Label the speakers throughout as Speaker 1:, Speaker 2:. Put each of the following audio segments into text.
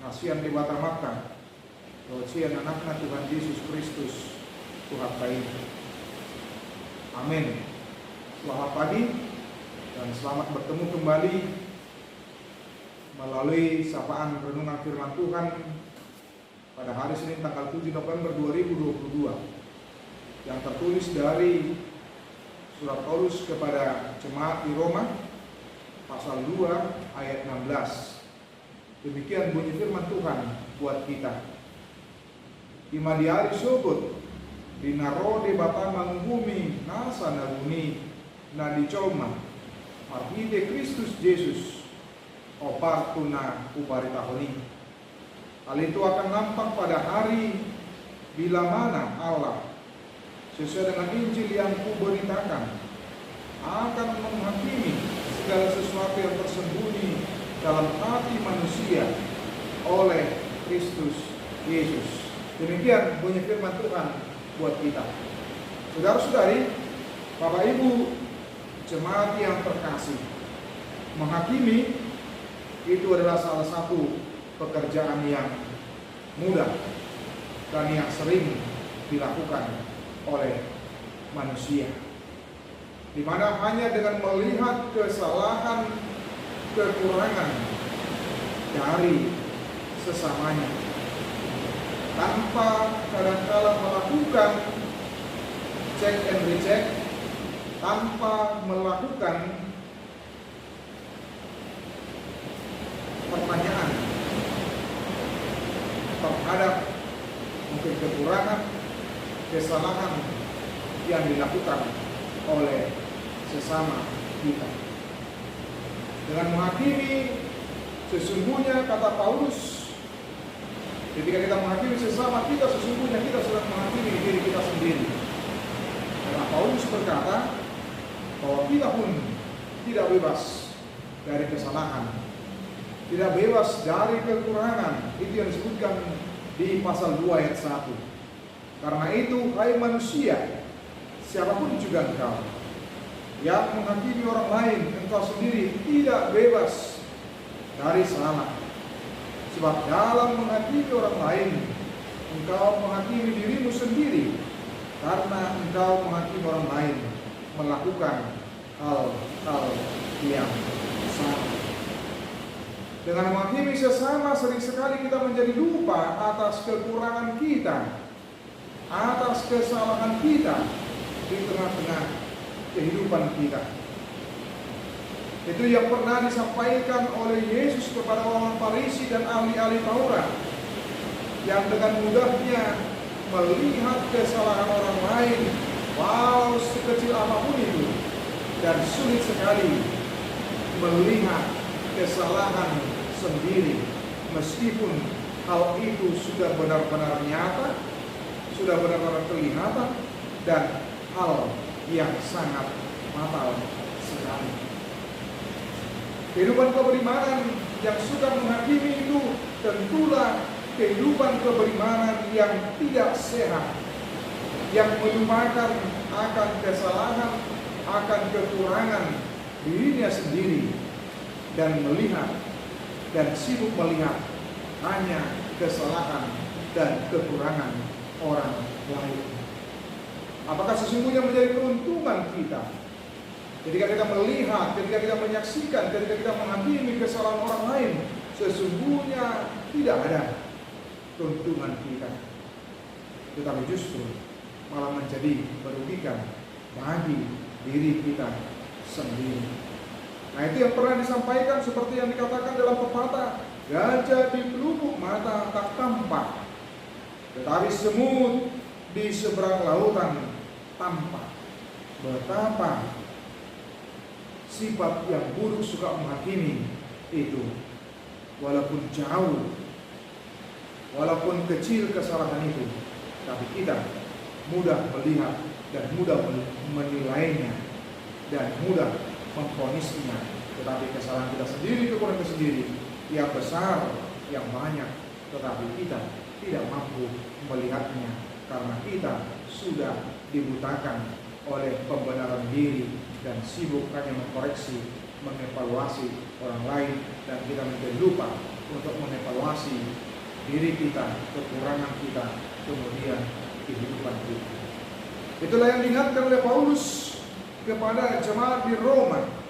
Speaker 1: Kasihan dibatamakan Rocian anaknya Tuhan Yesus Kristus Tuhan kain. Amin. Selamat pagi dan selamat bertemu kembali melalui sapaan renungan firman Tuhan pada hari Senin tanggal 7 November 2022 yang tertulis dari surat Paulus kepada jemaat di Roma pasal 2 ayat 16. Demikian bunyi firman Tuhan buat kita. Ima di hari sobot di narode batamang bumi nasa naruni na dicoma marhide Kristus Yesus opartuna upari tahuni. Hal itu akan nampak pada hari bila mana Allah sesuai dengan Injil yang kuberitakan akan menghakimi segala sesuatu yang tersembunyi dalam hati manusia oleh Kristus Yesus. Demikian bunyi firman Tuhan buat kita. Saudara-saudari, Bapak Ibu jemaat yang terkasih, menghakimi itu adalah salah satu pekerjaan yang mudah dan yang sering dilakukan oleh manusia, di mana hanya dengan melihat kesalahan, kekurangan dari sesamanya, tanpa kadang-kala melakukan check and recheck, tanpa melakukan pertanyaan terhadap mungkin kekurangan, kesalahan yang dilakukan oleh sesama kita. Dengan menghakimi, sesungguhnya kata Paulus, ketika kita menghakimi sesama kita, sesungguhnya kita sedang menghakimi diri kita sendiri. Karena Paulus berkata bahwa kita pun tidak bebas dari kesalahan, tidak bebas dari kekurangan. Itu yang disebutkan di pasal 2 ayat 1. Karena itu, hai manusia, siapapun juga engkau yang menghakimi orang lain, engkau sendiri tidak bebas dari salah. Sebab dalam menghakimi orang lain, engkau menghakimi dirimu sendiri, karena engkau menghakimi orang lain melakukan hal-hal yang sama. Dengan menghakimi sesama, sering sekali kita menjadi lupa atas kekurangan kita, atas kesalahan kita di tengah-tengah kehidupan kita. Itu yang pernah disampaikan oleh Yesus kepada orang Farisi dan ahli-ahli Taurat, yang dengan mudahnya melihat kesalahan orang lain, walau sekecil apapun itu, dan sulit sekali melihat kesalahan sendiri, meskipun hal itu sudah benar-benar nyata, sudah benar-benar kelihatan, dan hal yang sangat fatal sekali. Kehidupan keberimanan yang suka menghakimi itu tentulah kehidupan keberimanan yang tidak sehat, yang melupakan akan kesalahan, akan kekurangan dirinya sendiri, dan melihat dan sibuk melihat hanya kesalahan dan kekurangan orang lain. Apakah sesungguhnya menjadi keuntungan kita ketika kita melihat, ketika kita menyaksikan, ketika kita menghakimi kesalahan orang lain? Sesungguhnya tidak ada keuntungan kita, tetapi justru malah menjadi merugikan bagi diri kita sendiri. Nah, itu yang pernah disampaikan seperti yang dikatakan dalam pepatah, gajah di pelupuk mata tak tampak, tetapi semut di seberang lautan tampak. Betapa sifat yang buruk suka menghakimi itu, walaupun jauh, walaupun kecil kesalahan itu, tapi kita mudah melihat dan mudah menilainya dan mudah memvonisnya. Tetapi kesalahan kita sendiri, kekurangan kita sendiri yang besar, yang banyak, tetapi kita tidak mampu melihatnya karena kita sudah dibutakan oleh pembenaran diri dan sibuk hanya mengkoreksi, mengevaluasi orang lain, dan kita menjadi lupa untuk mengevaluasi diri kita, kekurangan kita, kemudian kehidupan kita. Itulah yang diingatkan oleh Paulus kepada jemaat di Roma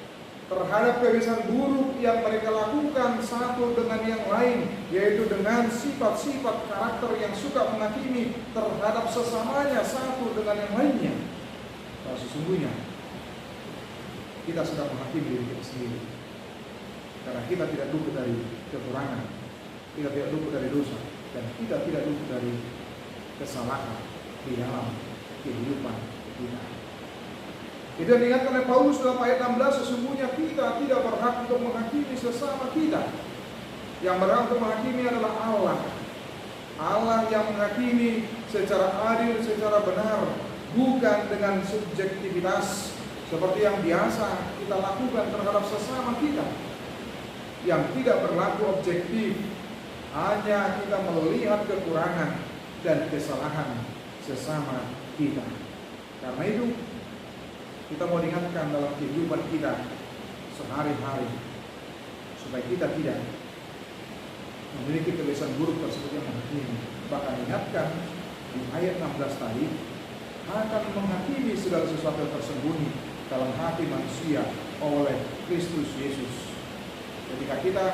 Speaker 1: terhadap kebiasaan buruk yang mereka lakukan satu dengan yang lain, yaitu dengan sifat-sifat karakter yang suka menghakimi terhadap sesamanya satu dengan yang lainnya. Bahwa sesungguhnya kita sedang menghakimi diri kita sendiri, karena kita tidak luput dari kekurangan, kita tidak luput dari dosa, dan kita tidak luput dari kesalahan di dalam kehidupan kita. Itu yang diingatkan oleh Paulus dalam ayat 16, sesungguhnya kita tidak berhak untuk menghakimi sesama kita. Yang berhak untuk menghakimi adalah Allah. Allah yang menghakimi secara adil, secara benar, bukan dengan subjektivitas seperti yang biasa kita lakukan terhadap sesama kita, yang tidak berlaku objektif, hanya kita melihat kekurangan dan kesalahan sesama kita. Karena itu kita mau diingatkan dalam kehidupan kita sehari-hari supaya kita tidak memiliki kebiasaan buruk tersebut yang menghakimi. Bahkan ingatkan di ayat 16 tadi, akan menghakimi segala sesuatu yang tersembunyi dalam hati manusia oleh Kristus Yesus. Ketika kita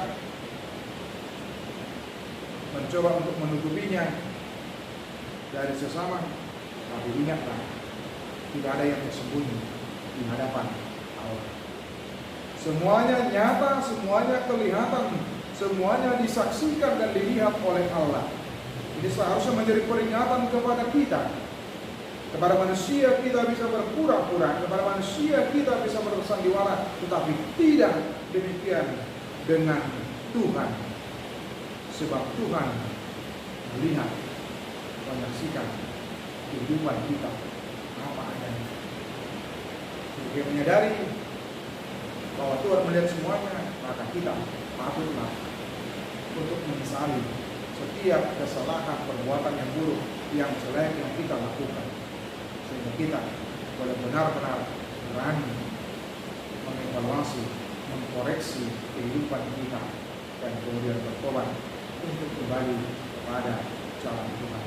Speaker 1: mencoba untuk menutupinya dari sesama, tapi ingatlah, tidak ada yang tersembunyi di hadapan Allah. Semuanya nyata, semuanya kelihatan, semuanya disaksikan dan dilihat oleh Allah. Ini seharusnya menjadi peringatan kepada kita. Kepada manusia kita bisa berpura-pura, kepada manusia kita bisa bersandiwara, tetapi tidak demikian dengan Tuhan. Sebab Tuhan melihat, menyaksikan kehidupan kita apa adanya. Dia menyadari bahwa Tuhan melihat semuanya, maka kita patutlah untuk menyesali setiap kesalahan, perbuatan yang buruk, yang jelek yang kita lakukan, sehingga kita boleh benar-benar berani mengevaluasi, mengkoreksi kehidupan kita, dan kemudian bertobat untuk kembali kepada jalan Tuhan.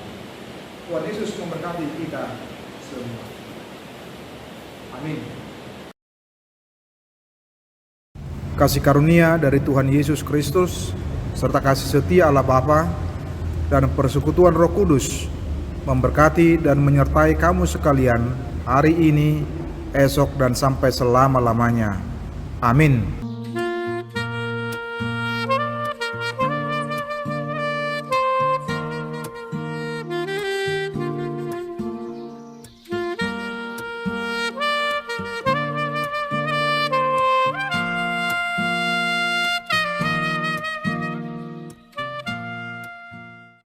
Speaker 1: Tuhan Yesus memberkati kita semua. Amin. Kasih karunia dari Tuhan Yesus Kristus serta kasih setia Allah Bapa dan persekutuan Roh Kudus memberkati dan menyertai kamu sekalian hari ini, esok, dan sampai selama-lamanya. Amin.